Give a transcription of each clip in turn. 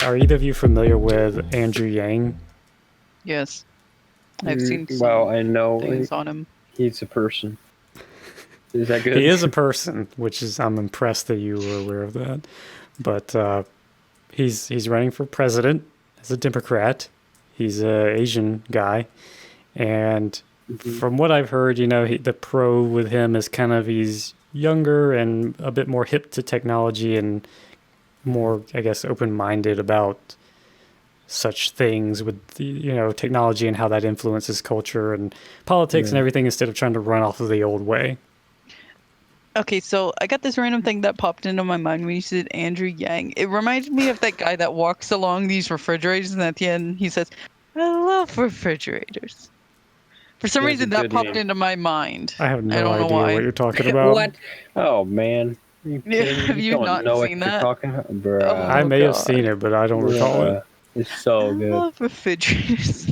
Are either of you familiar with Andrew Yang? Yes. I've seen Well, I know things on him. he's a person. Is that good? He is a person, which is I'm impressed that you were aware of that. But he's running for president as a Democrat. He's an Asian guy, and from what I've heard, the pro with him is kind of he's younger and a bit more hip to technology and more, I guess, open-minded about such things with technology and how that influences culture and politics and everything instead of trying to run off of the old way. Okay, so I got this random thing that popped into my mind when you said Andrew Yang. It reminded me of that guy that walks along these refrigerators, and at the end he says, "I love refrigerators." For some reason, that popped into my mind. I have no don't know idea why. what you're talking about. What? Oh man! Have you not seen that? Bruh. I may have seen it, but I don't recall it. It's so good. I love refrigerators.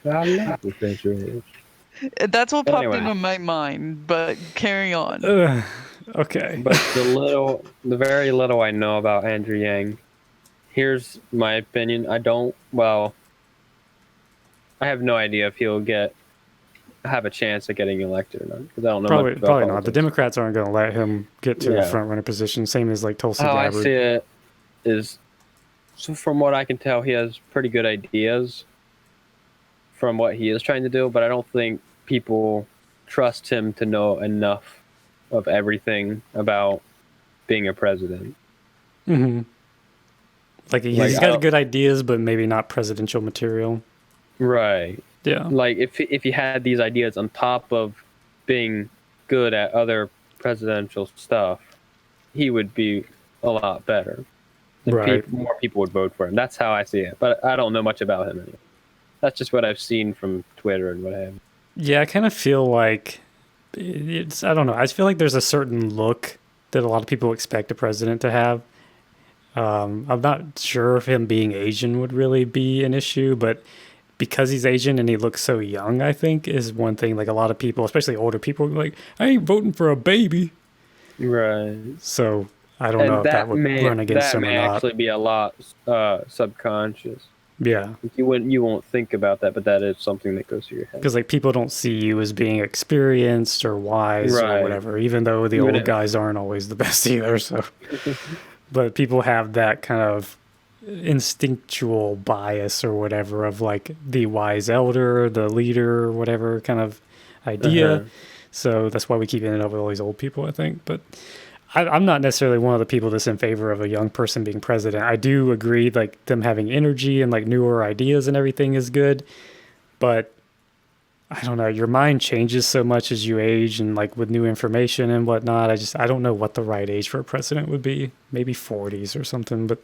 I love refrigerators. That's what popped into my mind, but carry on. Okay. But the very little I know about Andrew Yang, here's my opinion. I have no idea if he'll have a chance of getting elected or not, because I don't know much about probably not. politics. The Democrats aren't going to let him get to the front runner position. Same as like Tulsi How Gabbard. I see it is, so from what I can tell, he has pretty good ideas from what he is trying to do, but I don't think people trust him to know enough of everything about being a president. Mm-hmm. Like he's got good ideas, but maybe not presidential material. Right. Yeah. Like if he had these ideas on top of being good at other presidential stuff, he would be a lot better. Right. More people would vote for him. That's how I see it. But I don't know much about him anyway. That's just what I've seen from Twitter and what have you. Yeah, I kind of feel like I don't know. I just feel like there's a certain look that a lot of people expect a president to have. I'm not sure if him being Asian would really be an issue, but because he's Asian and he looks so young, I think is one thing. Like a lot of people, especially older people, are like, I ain't voting for a baby. Right. So I don't know if that would run against him or not. That may actually be a lot subconscious. Yeah. You won't think about that, but that is something that goes through your head. Because like people don't see you as being experienced or wise or whatever, even though the old guys aren't always the best either. So, but people have that kind of instinctual bias or whatever of like the wise elder, the leader, or whatever kind of idea. So that's why we keep ending up with all these old people, I think. But I'm not necessarily one of the people that's in favor of a young person being president. I do agree, like them having energy and like newer ideas and everything is good, but I don't know. Your mind changes so much as you age and like with new information and whatnot. I don't know what the right age for a president would be. Maybe 40s or something. But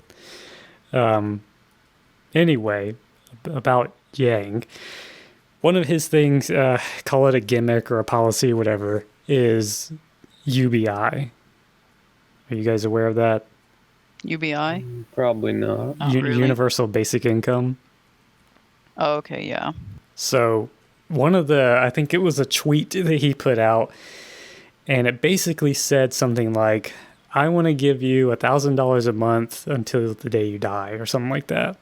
anyway, about Yang, one of his things, call it a gimmick or a policy, whatever, is UBI. Are you guys aware of that? UBI? Probably not. Really. Universal Basic Income. Oh, okay, yeah. So I think it was a tweet that he put out, and it basically said something like, I want to give you $1,000 a month until the day you die, or something like that.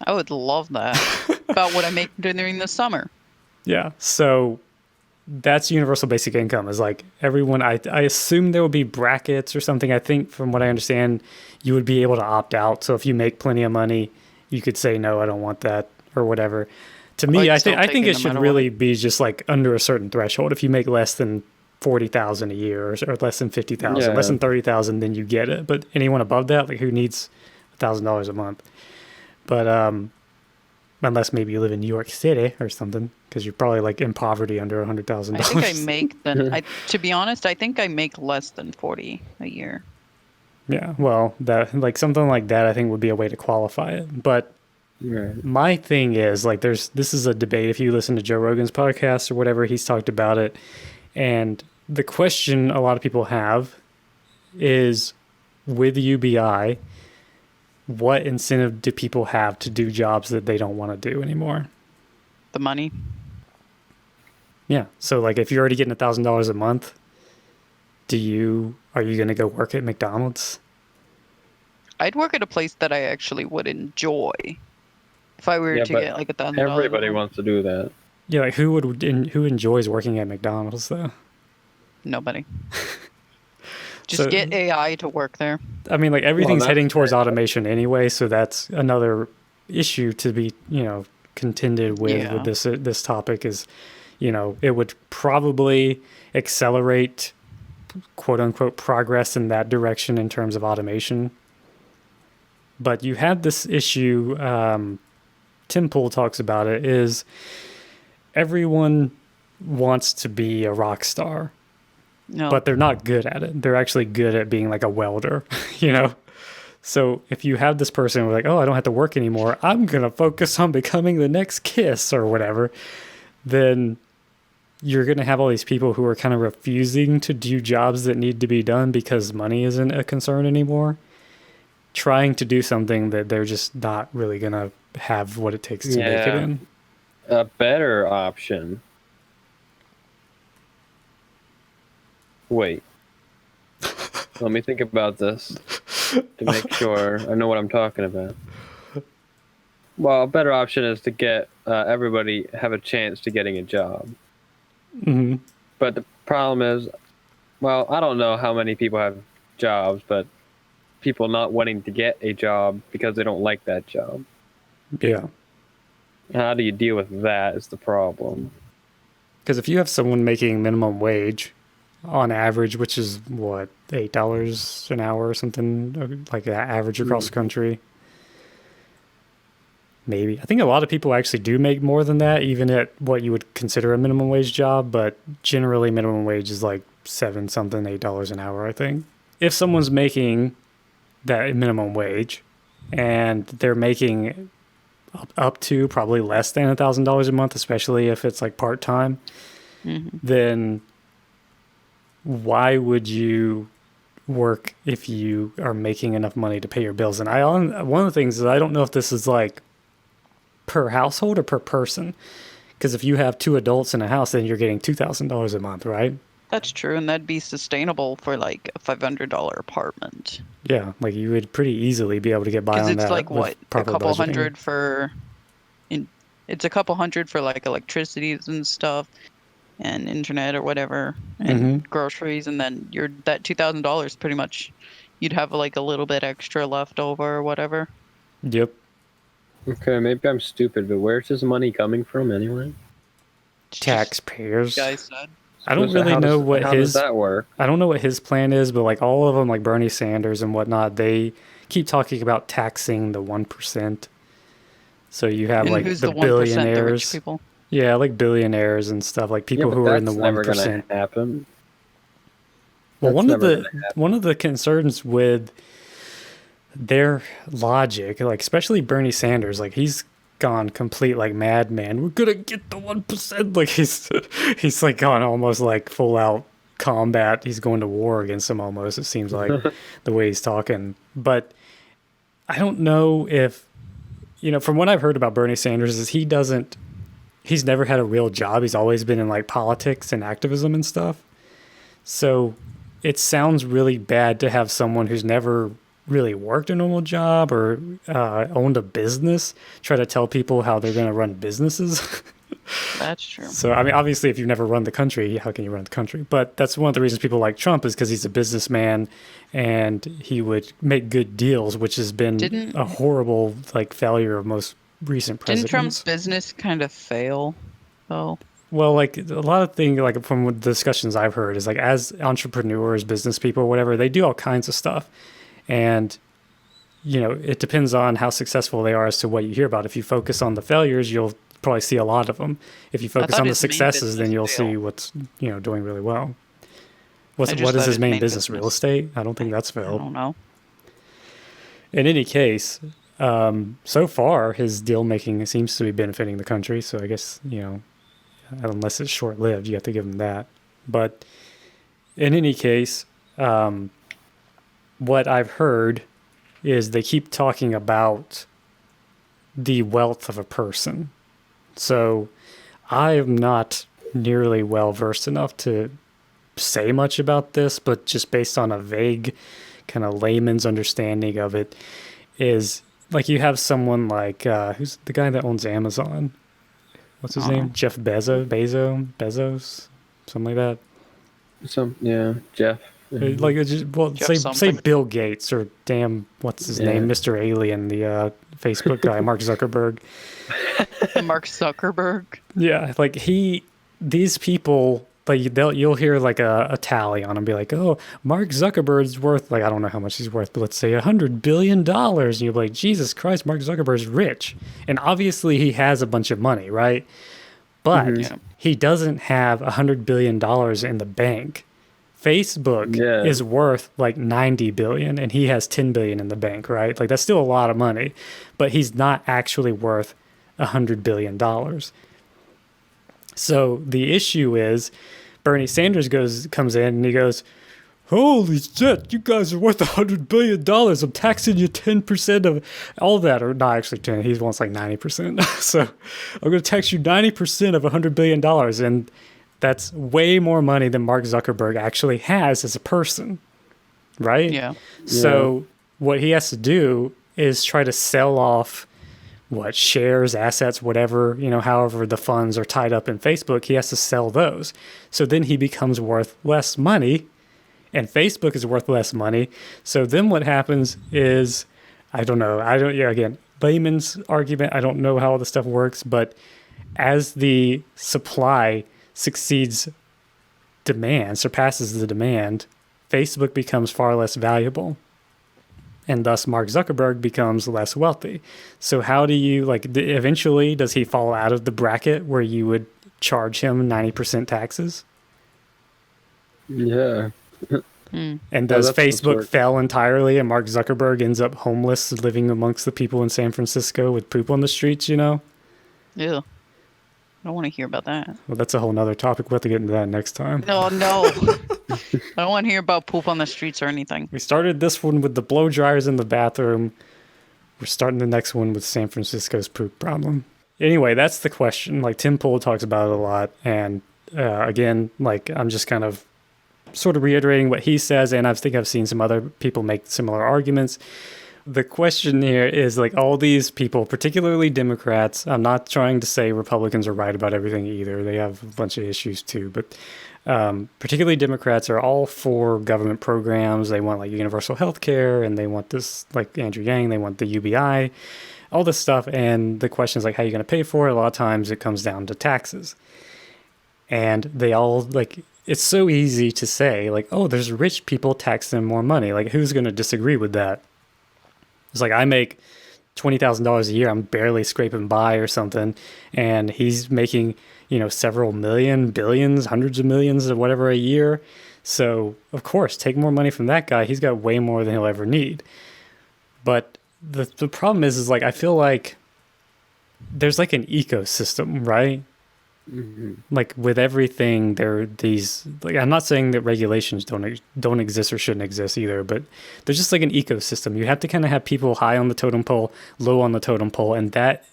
I would love that. About what I make during the summer. Yeah, so that's universal basic income is like everyone, I assume there will be brackets or something. I think from what I understand, you would be able to opt out. So if you make plenty of money, you could say, no, I don't want that or whatever. To me, I think it should really be just like under a certain threshold. If you make less than 40,000 a year or less than 50,000, less than 30,000, then you get it. But anyone above that, like who needs $1,000 a month? But unless maybe you live in New York City or something, because you're probably like in poverty under $100,000. I think I make to be honest, I think I make less than 40 a year. Yeah, well, that like something like that, I think would be a way to qualify it. But my thing is like, this is a debate. If you listen to Joe Rogan's podcast or whatever, he's talked about it, and the question a lot of people have is, with UBI, what incentive do people have to do jobs that they don't want to do anymore? The money. Yeah. So like if you're already getting $1,000 a month, are you going to go work at McDonald's? I'd work at a place that I actually would enjoy. If I were to get like $1,000. Everybody wants to do that. Yeah, like who enjoys working at McDonald's though? Nobody. Just get AI to work there. I mean, like everything's heading towards automation anyway, so that's another issue to be, contended with this topic is, it would probably accelerate quote unquote progress in that direction in terms of automation. But you had this issue, Tim Pool talks about it, is everyone wants to be a rock star. No. But they're not good at it. They're actually good at being like a welder, So if you have this person who's like, oh, I don't have to work anymore, I'm going to focus on becoming the next Kiss or whatever, then you're going to have all these people who are kind of refusing to do jobs that need to be done because money isn't a concern anymore, trying to do something that they're just not really going to have what it takes to make it in. A better option. Wait. Let me think about this to make sure I know what I'm talking about. Well, a better option is to get everybody have a chance to getting a job. Mm-hmm. But the problem is, well, I don't know how many people have jobs, but people not wanting to get a job because they don't like that job. Yeah. How do you deal with that is the problem. Because if you have someone making minimum wage on average, which is what, $8 an hour or something like that average across the country. Maybe. I think a lot of people actually do make more than that, even at what you would consider a minimum wage job, but generally minimum wage is like $8 an hour, I think. If someone's making that minimum wage and they're making up to probably less than $1,000 a month, especially if it's like part-time, then why would you work if you are making enough money to pay your bills? And one of the things is I don't know if this is like per household or per person, because if you have 2 adults in a house, then you're getting $2,000 a month, right? That's true, and that'd be sustainable for like a $500 apartment. Yeah, like you would pretty easily be able to get by on that. Because it's like what, a couple hundred for it's a couple hundred for like electricities and stuff and internet or whatever and groceries, and then that $2,000 pretty much you'd have like a little bit extra left over or whatever. Yep. Okay, maybe I'm stupid, but where's his money coming from anyway? Taxpayers. Guy said. I don't really know what how does that work? I don't know what his plan is, but like all of them, like Bernie Sanders and whatnot, they keep talking about taxing the 1%. So you have like the billionaires, the rich people? Yeah, like billionaires and stuff, like people who are in the 1%. Never gonna happen. Well, one of the concerns with their logic, like especially Bernie Sanders, like he's gone complete like madman. We're gonna get the 1%. Like he's like gone almost like full out combat. He's going to war against them almost. It seems like the way he's talking. But I don't know if from what I've heard about Bernie Sanders is he's never had a real job. He's always been in like politics and activism and stuff. So it sounds really bad to have someone who's never really worked a normal job or owned a business try to tell people how they're going to run businesses. That's true. So, I mean, obviously, if you've never run the country, how can you run the country? But that's one of the reasons people like Trump is because he's a businessman and he would make good deals, which has been a horrible like failure of most recent presidents. Didn't Trump's business kind of fail, though? Well, like a lot of things, like from the discussions I've heard, is like as entrepreneurs, business people, or whatever, they do all kinds of stuff. And, it depends on how successful they are as to what you hear about. If you focus on the failures, you'll probably see a lot of them. If you focus on the successes, then you'll see what's, doing really well. What is his main business? Real estate? I don't think that's failed. I don't know. In any case, so far, his deal making seems to be benefiting the country. So I guess, unless it's short lived, you have to give him that. But in any case, what I've heard is they keep talking about the wealth of a person. So I am not nearly well versed enough to say much about this, but just based on a vague kind of layman's understanding of it is like you have someone like who's the guy that owns Amazon? What's his name? Jeff Bezos, something like that. Jeff. Like say Bill Gates or what's his name, Mr. Alien, the Facebook guy, Mark Zuckerberg. Mark Zuckerberg. Yeah, like these people, like you'll hear like a tally on them, be like, oh, Mark Zuckerberg's worth, like, I don't know how much he's worth, but let's say $100 billion, and you're like, Jesus Christ, Mark Zuckerberg's rich, and obviously he has a bunch of money, right? But he doesn't have $100 billion in the bank. Facebook is worth like 90 billion and he has 10 billion in the bank, right? Like that's still a lot of money, but he's not actually worth $100 billion. So the issue is Bernie Sanders comes in and he goes, holy shit, you guys are worth $100 billion. I'm taxing you 10% of all that, or not actually 10, he wants like 90%. So I'm going to tax you 90% of $100 billion. And that's way more money than Mark Zuckerberg actually has as a person, right? Yeah. So what he has to do is try to sell off shares, assets, whatever, however the funds are tied up in Facebook, he has to sell those. So then he becomes worth less money and Facebook is worth less money. So then what happens is, again, layman's argument, I don't know how all this stuff works, but as the supply surpasses the demand, Facebook becomes far less valuable. And thus Mark Zuckerberg becomes less wealthy. So how do you, eventually, does he fall out of the bracket where you would charge him 90% taxes? Yeah. And does Facebook fail entirely and Mark Zuckerberg ends up homeless, living amongst the people in San Francisco with poop on the streets, Yeah. I don't want to hear about that. Well, that's a whole nother topic. We'll have to get into that next time. No. I don't want to hear about poop on the streets or anything. We started this one with the blow dryers in the bathroom. We're starting the next one with San Francisco's poop problem. Anyway, that's the question. Like Tim Pool talks about it a lot. And again, I'm just kind of sort of reiterating what he says. And I think I've seen some other people make similar arguments. The question here is all these people, particularly Democrats, I'm not trying to say Republicans are right about everything either. They have a bunch of issues too, but particularly Democrats are all for government programs. They want universal health care and they want this, like Andrew Yang, they want the UBI, all this stuff. And the question is how are you going to pay for it? A lot of times it comes down to taxes. And they all it's so easy to say oh, there's rich people, tax them more money. Who's going to disagree with that? It's I make $20,000 a year. I'm barely scraping by or something. And he's making, several million, billions, hundreds of millions or whatever a year. So, of course, take more money from that guy. He's got way more than he'll ever need. But the problem is I feel like there's an ecosystem, right? Mm-hmm. With everything, there are these. I'm not saying that regulations don't exist or shouldn't exist either, but there's just an ecosystem. You have to kind of have people high on the totem pole, low on the totem pole, and that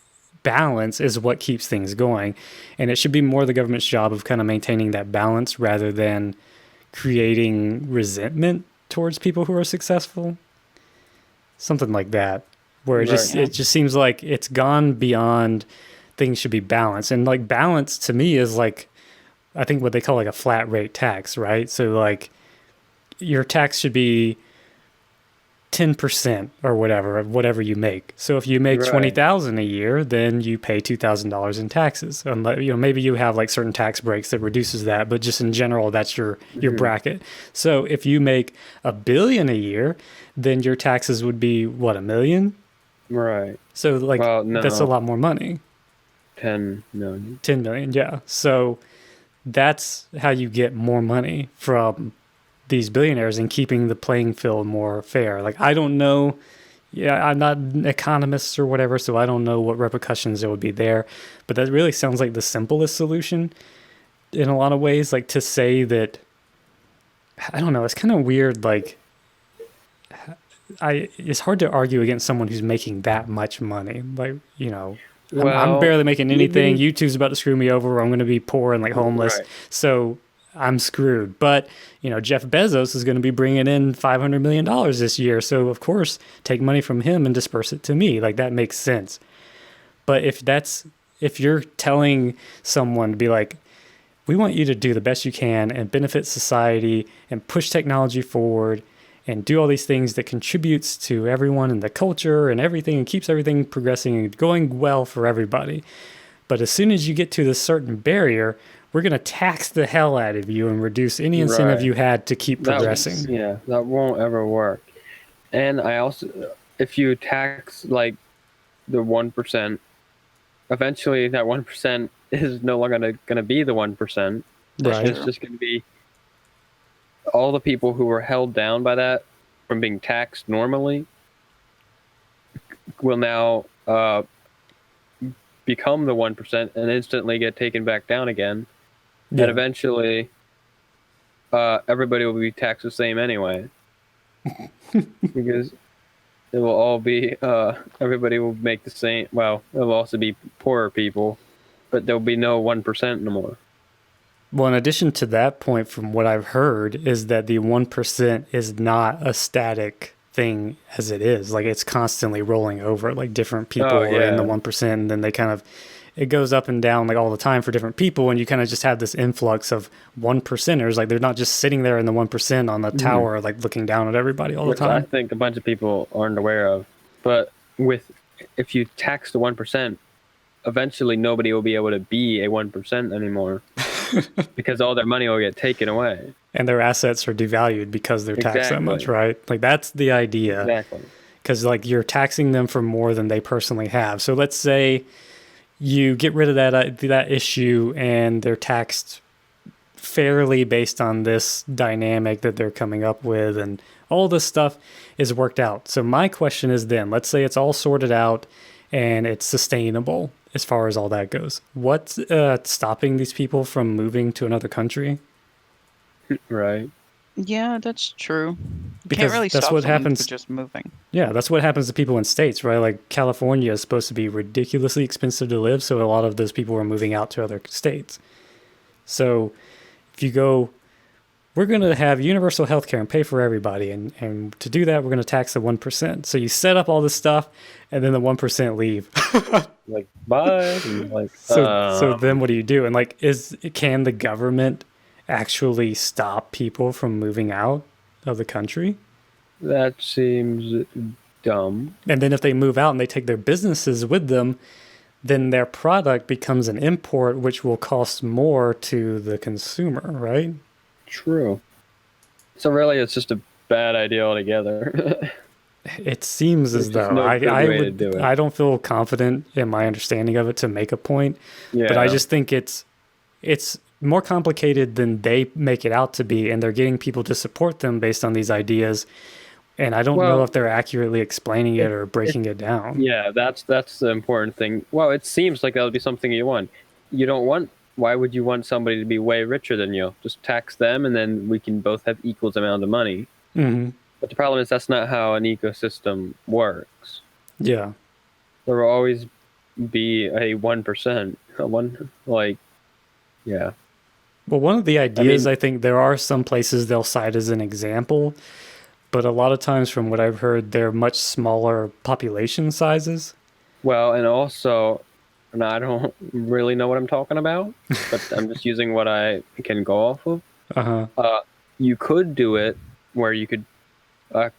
balance is what keeps things going. And it should be more the government's job of kind of maintaining that balance rather than creating resentment towards people who are successful. Something like that, where it just seems like it's gone beyond. Things should be balanced. And balance to me is I think what they call a flat rate tax, right? So your tax should be 10% or whatever you make. So if you make $20,000 a year, then you pay $2,000 in taxes. Unless, maybe you have certain tax breaks that reduces that, but just in general, that's your bracket. So if you make $1 billion a year, then your taxes would be $1 million? Right. So that's a lot more money. 10 million. 10 million, yeah. So that's how you get more money from these billionaires and keeping the playing field more fair. I don't know. Yeah, I'm not an economist or whatever, so I don't know what repercussions there would be there. But that really sounds like the simplest solution in a lot of ways. To say that, I don't know, it's kind of weird. It's hard to argue against someone who's making that much money. I'm barely making anything. YouTube's about to screw me over. I'm going to be poor and homeless. Right. So I'm screwed. But, Jeff Bezos is going to be bringing in $500 million this year. So, of course, take money from him and disperse it to me. Like, that makes sense. But if you're telling someone to be like, we want you to do the best you can and benefit society and push technology forward and do all these things that contributes to everyone and the culture and everything and keeps everything progressing and going well for everybody. But as soon as you get to this certain barrier, we're going to tax the hell out of you and reduce any incentive you had to keep progressing. That won't ever work. And I also, if you tax like the 1%, eventually that 1% is no longer going to be the 1%. Right. It's just going to be all the people who were held down by that from being taxed normally will now become the 1% and instantly get taken back down again. Yeah. And eventually everybody will be taxed the same anyway. Because it will all be, everybody will make the same, well, it'll also be poorer people, but there'll be no 1% no more. Well, in addition to that point, from what I've heard, is that the 1% is not a static thing as it is. Like, it's constantly rolling over. Like, different people are in the 1%, and then it goes up and down like all the time for different people, and you kind of just have this influx of 1%ers. Like, they're not just sitting there in the 1% on the tower, like looking down at everybody all the time. I think a bunch of people aren't aware of. But if you tax the 1%, eventually nobody will be able to be a 1% anymore. Because all their money will get taken away. And their assets are devalued because they're taxed that much, right? Like, that's the idea. Exactly. Because, like, you're taxing them for more than they personally have. So let's say you get rid of that issue and they're taxed fairly based on this dynamic that they're coming up with, and all this stuff is worked out. So my question is then, let's say it's all sorted out and it's sustainable as far as all that goes. What's stopping these people from moving to another country? Right. Yeah, that's true. Because can't really that's stop what happens from just moving. Yeah, that's what happens to people in states, right? Like, California is supposed to be ridiculously expensive to live, so a lot of those people are moving out to other states. So if you go, we're going to have universal health care and pay for everybody, and to do that, we're going to tax the 1%. So you set up all this stuff, and then the 1% leave. Like, bye. Like, so then what do you do? And, like, can the government actually stop people from moving out of the country? That seems dumb. And then if they move out and they take their businesses with them, then their product becomes an import, which will cost more to the consumer, right? True. So really, it's just a bad idea altogether. It seems as though I don't feel confident in my understanding of it to make a point, but I just think it's more complicated than they make it out to be, and they're getting people to support them based on these ideas. And I don't know if they're accurately explaining it or breaking it down. Yeah, that's the important thing. Well, it seems like that would be something you want. You don't want. Why would you want somebody to be way richer than you? Just tax them, and then we can both have equal amount of money. Mm-hmm. But the problem is that's not how an ecosystem works. Yeah, there will always be a 1%. Well, one of the ideas, I think there are some places they'll cite as an example, but a lot of times from what I've heard, they're much smaller population sizes. Well, and also, and I don't really know what I'm talking about, but I'm just using what I can go off of. Uh-huh. You could do it where you could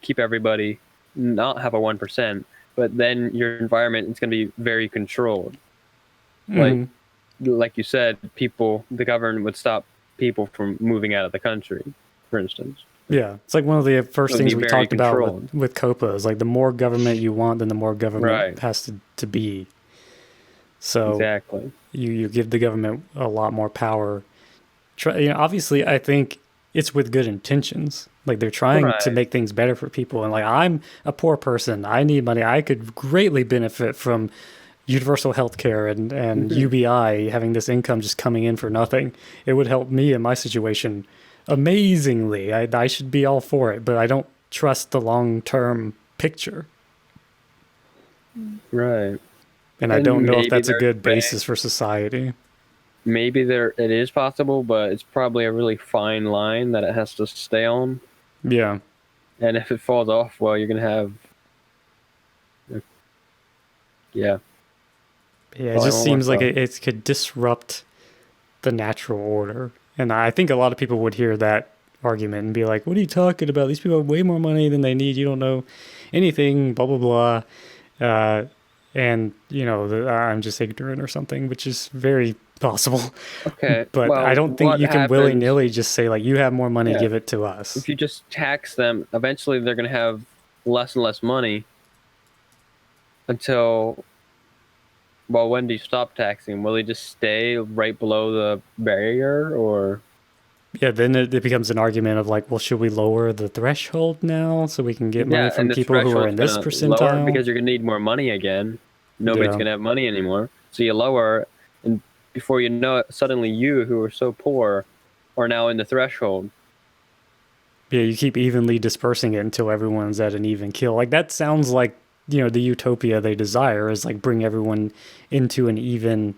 keep everybody not have a 1%, but then your environment is going to be very controlled. Mm-hmm. Like you said, the government would stop people from moving out of the country, for instance. Yeah, it's like one of the first things we talked about with COPA is like the more government you want, then the more government has to be. So exactly, you give the government a lot more power. Obviously, I think it's with good intentions. Like, they're trying to make things better for people. And like, I'm a poor person. I need money. I could greatly benefit from universal health care and UBI, having this income just coming in for nothing. It would help me in my situation amazingly. I should be all for it, but I don't trust the long-term picture. Right. And I don't know if that's a good basis for society. maybe it is possible, but it's probably a really fine line that it has to stay on. Yeah. And if it falls off, well, you're gonna have, yeah. Yeah, it just seems like it could disrupt the natural order. And I think a lot of people would hear that argument and be like, what are you talking about? These people have way more money than they need. You don't know anything, blah, blah, blah. And, I'm just ignorant or something, which is very possible. Okay. But well, I don't think you can willy-nilly just say, like, you have more money, give it to us. If you just tax them, eventually they're going to have less and less money until... Well, when do you stop taxing? Will they just stay right below the barrier, or? Yeah, then it becomes an argument of like, well, should we lower the threshold now so we can get money from people who are in this percentile? Because you're gonna need more money again. Nobody's gonna have money anymore. So you lower, and before you know it, suddenly you, who are so poor, are now in the threshold. Yeah, you keep evenly dispersing it until everyone's at an even kill. Like that sounds like, the utopia they desire is like bring everyone into an even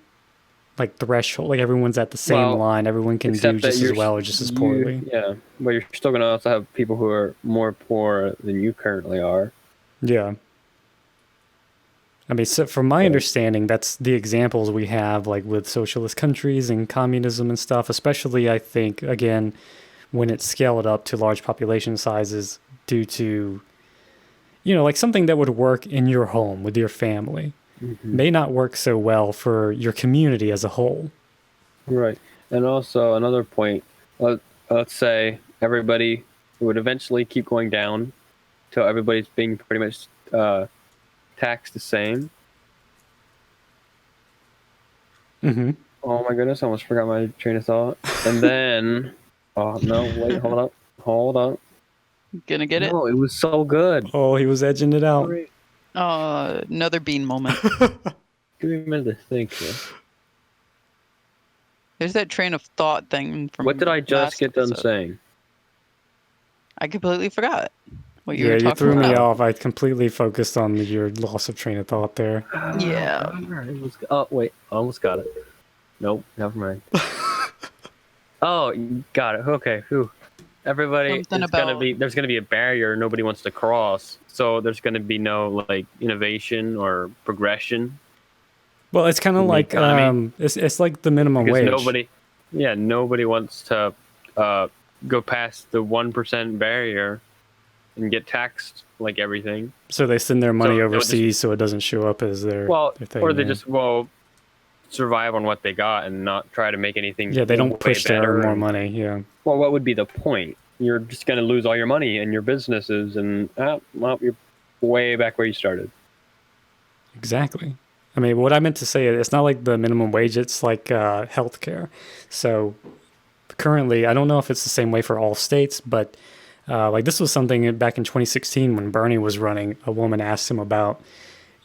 like threshold, like everyone's at the same line, everyone can do just as well or just as poorly. Yeah, but you're still going to also have people who are more poor than you currently are. Yeah. I mean, so from my understanding, that's the examples we have like with socialist countries and communism and stuff, especially I think, again, when it's scaled up to large population sizes due to like something that would work in your home with your family may not work so well for your community as a whole. Right. And also another point, let's say everybody would eventually keep going down till everybody's being pretty much taxed the same. Mm-hmm. Oh my goodness, I almost forgot my train of thought. And then, oh no, wait, hold up. Gonna get it? No, it was so good. Oh, he was edging it out. Another bean moment. Give me a minute to think here. There's that train of thought thing from. What did I just get done saying? I completely forgot what you were talking about. Yeah, you threw me off. I completely focused on your loss of train of thought there. Yeah. Oh, wait. Almost got it. Nope, never mind. Oh, got it. Okay. Whew. Everybody, there's gonna be a barrier nobody wants to cross, so there's gonna be no like innovation or progression. Well, it's kind of like it's like the minimum wage. Nobody wants to go past the 1% barrier and get taxed like everything. So they send their money overseas so it doesn't show up as their thing. Or they just survive on what they got and not try to make anything. Yeah, they don't push to earn more money. Yeah. Well, what would be the point? You're just going to lose all your money and your businesses, and you're way back where you started. Exactly. I mean, what I meant to say, it's not like the minimum wage. It's like healthcare. So currently, I don't know if it's the same way for all states, but like this was something back in 2016 when Bernie was running. A woman asked him about.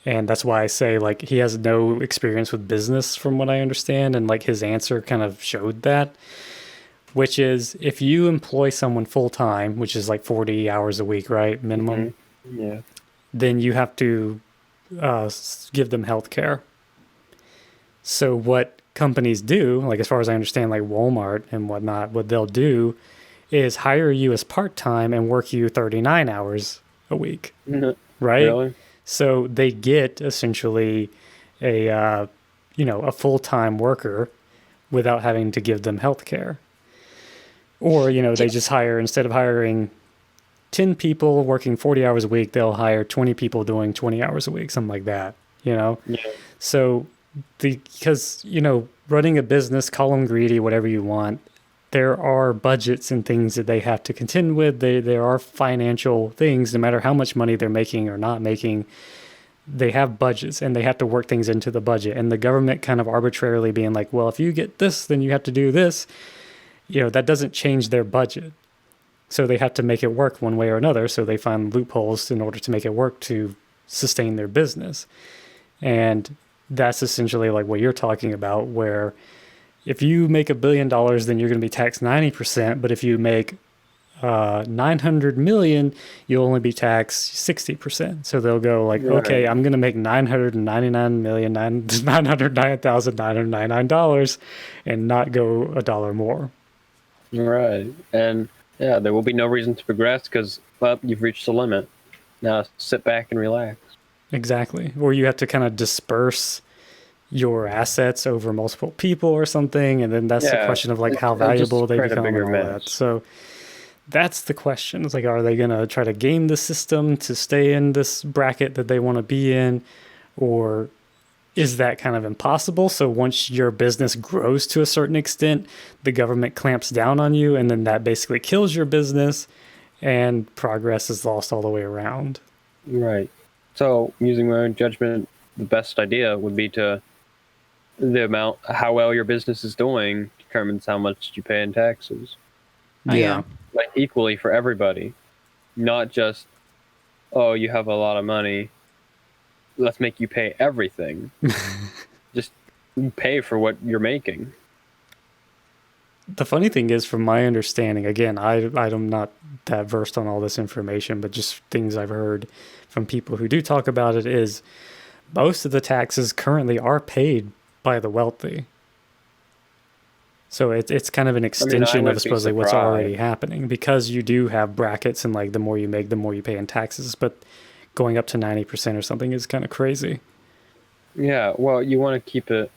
And that's why I say, like, he has no experience with business from what I understand. And, like, his answer kind of showed that, which is if you employ someone full time, which is like 40 hours a week, right? Minimum. Mm-hmm. Yeah. Then you have to give them health care. So what companies do, like, as far as I understand, like Walmart and whatnot, what they'll do is hire you as part time and work you 39 hours a week. Mm-hmm. Right? Really? So they get essentially a full-time worker without having to give them health care. Or, they just hire, instead of hiring 10 people working 40 hours a week, they'll hire 20 people doing 20 hours a week, something like that, Yeah. So because running a business, call them greedy, whatever you want, there are budgets and things that they have to contend with. There are financial things, no matter how much money they're making or not making, they have budgets and they have to work things into the budget. And the government kind of arbitrarily being like, well, if you get this, then you have to do this, that doesn't change their budget. So they have to make it work one way or another. So they find loopholes in order to make it work to sustain their business. And that's essentially like what you're talking about, where if you make $1 billion, then you're going to be taxed 90%. But if you make $900 million, you'll only be taxed 60%. So they'll go like, okay, I'm going to make $999,999,999 and not go a dollar more. Right. And yeah, there will be no reason to progress because, well, you've reached the limit. Now sit back and relax. Exactly. Or you have to kind of disperse your assets over multiple people or something. And then that's the question of like how valuable they become and all that. So that's the question. It's like, are they going to try to game the system to stay in this bracket that they want to be in? Or is that kind of impossible? So once your business grows to a certain extent, the government clamps down on you, and then that basically kills your business, and progress is lost all the way around. Right. So using my own judgment, the best idea would be to how well your business is doing determines how much you pay in taxes. Yeah. Like equally for everybody, not just, oh, you have a lot of money, let's make you pay everything. Just pay for what you're making. The funny thing is, from my understanding, again, I'm not that versed on all this information, but just things I've heard from people who do talk about it, is most of the taxes currently are paid by the wealthy. So it's kind of an extension of supposedly what's already happening, because you do have brackets and like the more you make, the more you pay in taxes. But going up to 90% or something is kind of crazy. Yeah, well, you want to keep it.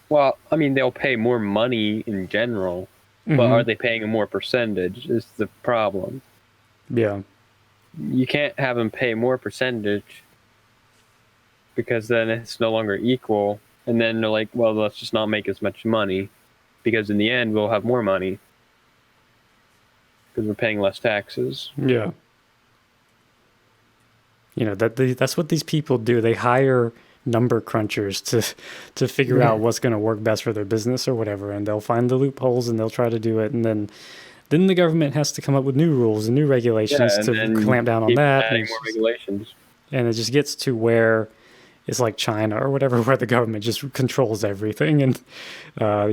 Well, I mean, they'll pay more money in general, but are they paying a more percentage is the problem. Yeah. You can't have them pay more percentage because then it's no longer equal. And then they're like, well, let's just not make as much money, because in the end we'll have more money because we're paying less taxes. Yeah. You know, that's what these people do. They hire number crunchers to figure out what's going to work best for their business or whatever, and they'll find the loopholes and they'll try to do it, and then the government has to come up with new rules and new regulations to clamp down on that. Adding more regulations. And it just gets to where it's like China or whatever, where the government just controls everything, and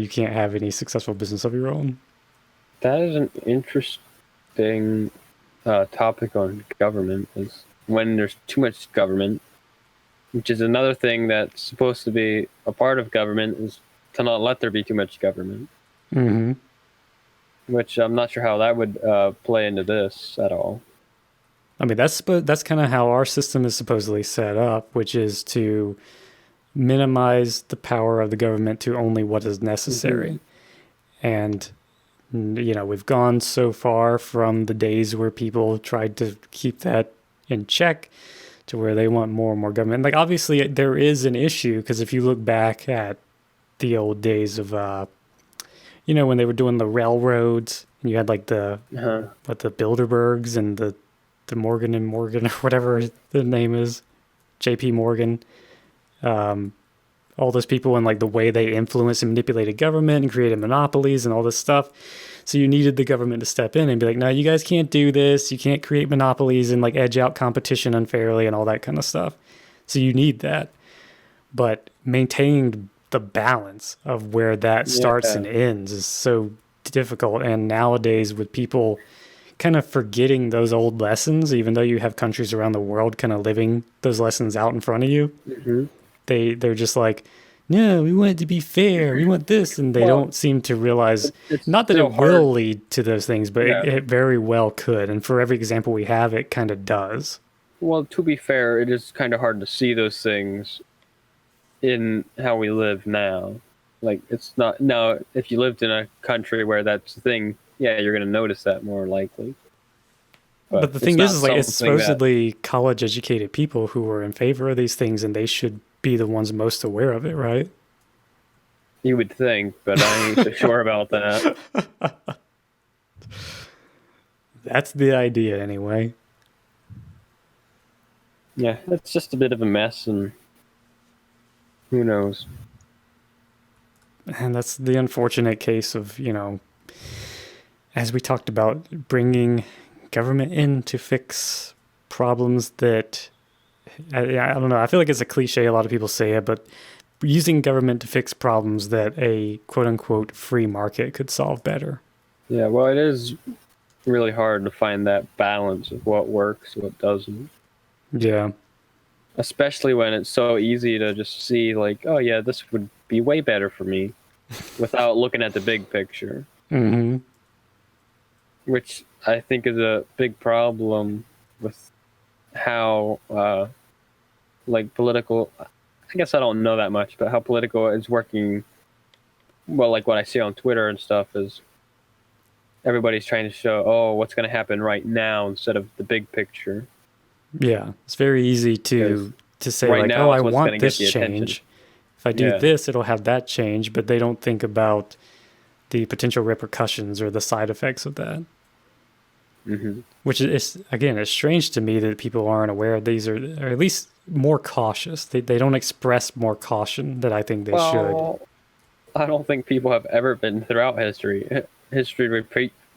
you can't have any successful business of your own. That is an interesting topic on government, is when there's too much government, which is another thing that's supposed to be a part of government, is to not let there be too much government. Mm-hmm. Which I'm not sure how that would play into this at all. I mean, that's kind of how our system is supposedly set up, which is to minimize the power of the government to only what is necessary. And, you know, we've gone so far from the days where people tried to keep that in check to where they want more and more government. Like, obviously, there is an issue, because if you look back at the old days of, you know, when they were doing the railroads, and you had like the Bilderbergs and the Morgan and Morgan, or whatever the name is, J.P. Morgan, all those people, and like the way they influenced and manipulated government and created monopolies and all this stuff. So you needed the government to step in and be like, no, you guys can't do this. You can't create monopolies and like edge out competition unfairly and all that kind of stuff. So you need that. But maintaining the balance of where that starts and ends is so difficult. And nowadays, with people kind of forgetting those old lessons, even though you have countries around the world kind of living those lessons out in front of you, they're just like, no, we want it to be fair. We want this. And they don't seem to realize, not that it will lead to those things, but it very well could. And for every example we have, it kind of does. Well, to be fair, it is kind of hard to see those things in how we live now. Like, it's not, now, if you lived in a country where that's the thing, yeah, you're going to notice that more likely. But the thing is like, it's supposedly college-educated people who are in favor of these things, and they should be the ones most aware of it, right? You would think, but I ain't so sure about that. That's the idea, anyway. Yeah, it's just a bit of a mess, and who knows? And that's the unfortunate case of, you know, as we talked about, bringing government in to fix problems that, I don't know, I feel like it's a cliche, a lot of people say it, but using government to fix problems that a quote-unquote free market could solve better. Yeah, well, it is really hard to find that balance of what works, what doesn't. Yeah. Especially when it's so easy to just see, like, oh yeah, this would be way better for me, without looking at the big picture. Mm-hmm. Which I think is a big problem with how, like, political. I guess I don't know that much, but how political is working. Well, like what I see on Twitter and stuff is everybody's trying to show, oh, what's going to happen right now instead of the big picture. Yeah, it's very easy to say right like, now oh, I is what's want gonna this get the change. attention. If I do Yeah. this, it'll have that change, but they don't think about the potential repercussions or the side effects of that. Mm-hmm. Which is, again, it's strange to me that people aren't aware of these, or at least more cautious. They don't express more caution that I think they should. I don't think people have ever been throughout history. History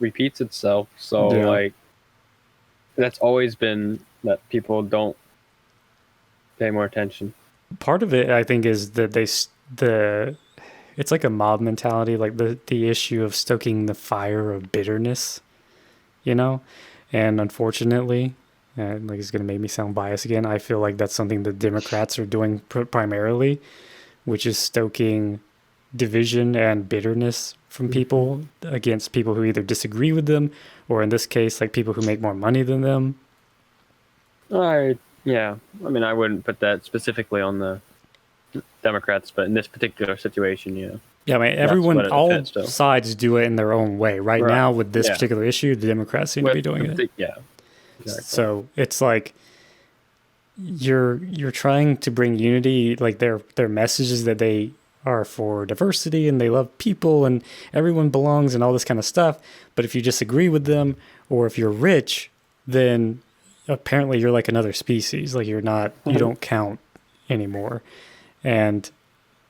repeats itself, so Yeah. like that's always been that people don't pay more attention. Part of it, I think, is that it's like a mob mentality, like the issue of stoking the fire of bitterness, you know? And unfortunately, like it's going to make me sound biased again, I feel like that's something the Democrats are doing primarily, which is stoking division and bitterness from people against people who either disagree with them, or in this case, like people who make more money than them. Yeah. I mean, I wouldn't put that specifically on the Democrats, but in this particular situation, yeah. Yeah, I mean, everyone, all sides do it in their own way. Right now, with this particular issue, the Democrats seem to be doing it. Yeah, exactly. So it's like you're trying to bring unity. Like their message is that they are for diversity and they love people and everyone belongs and all this kind of stuff. But if you disagree with them, or if you're rich, then apparently you're like another species. Like you're not, you don't count anymore, and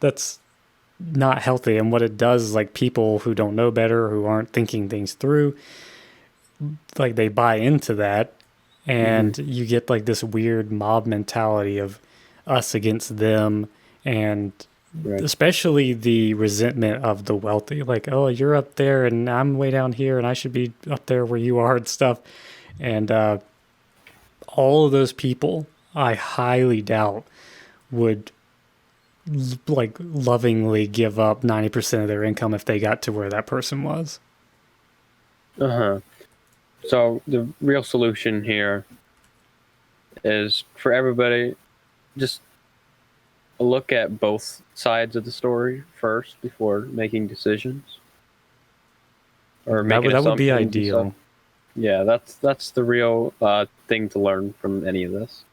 that's not healthy. And what it does is, like, people who don't know better, who aren't thinking things through, like they buy into that, and you get like this weird mob mentality of us against them, and especially the resentment of the wealthy, like, oh, you're up there and I'm way down here and I should be up there where you are and stuff. And all of those people, I highly doubt would like lovingly give up 90% of their income if they got to where that person was. So the real solution here is for everybody, just look at both sides of the story first before making decisions. Or making that would be ideal. Yeah, that's the real thing to learn from any of this.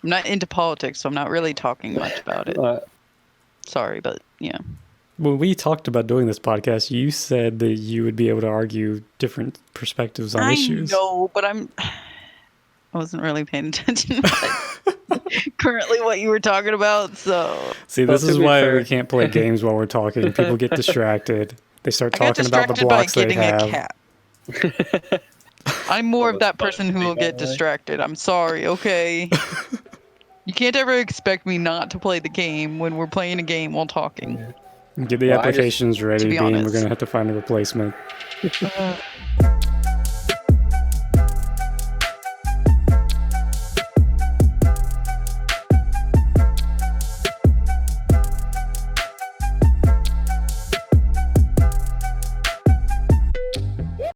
I'm not into politics, so I'm not really talking much about it. Sorry, but yeah. When we talked about doing this podcast, you said that you would be able to argue different perspectives on issues. I know, but I wasn't really paying attention to currently what you were talking about. So see, this is why we can't play games while we're talking. People get distracted. They start talking about the blocks they have. A cat. I'm more of that person who will get distracted. I'm sorry, okay? You can't ever expect me not to play the game when we're playing a game while talking. Get the applications ready, to be Bean. honest. We're going to have to find a replacement.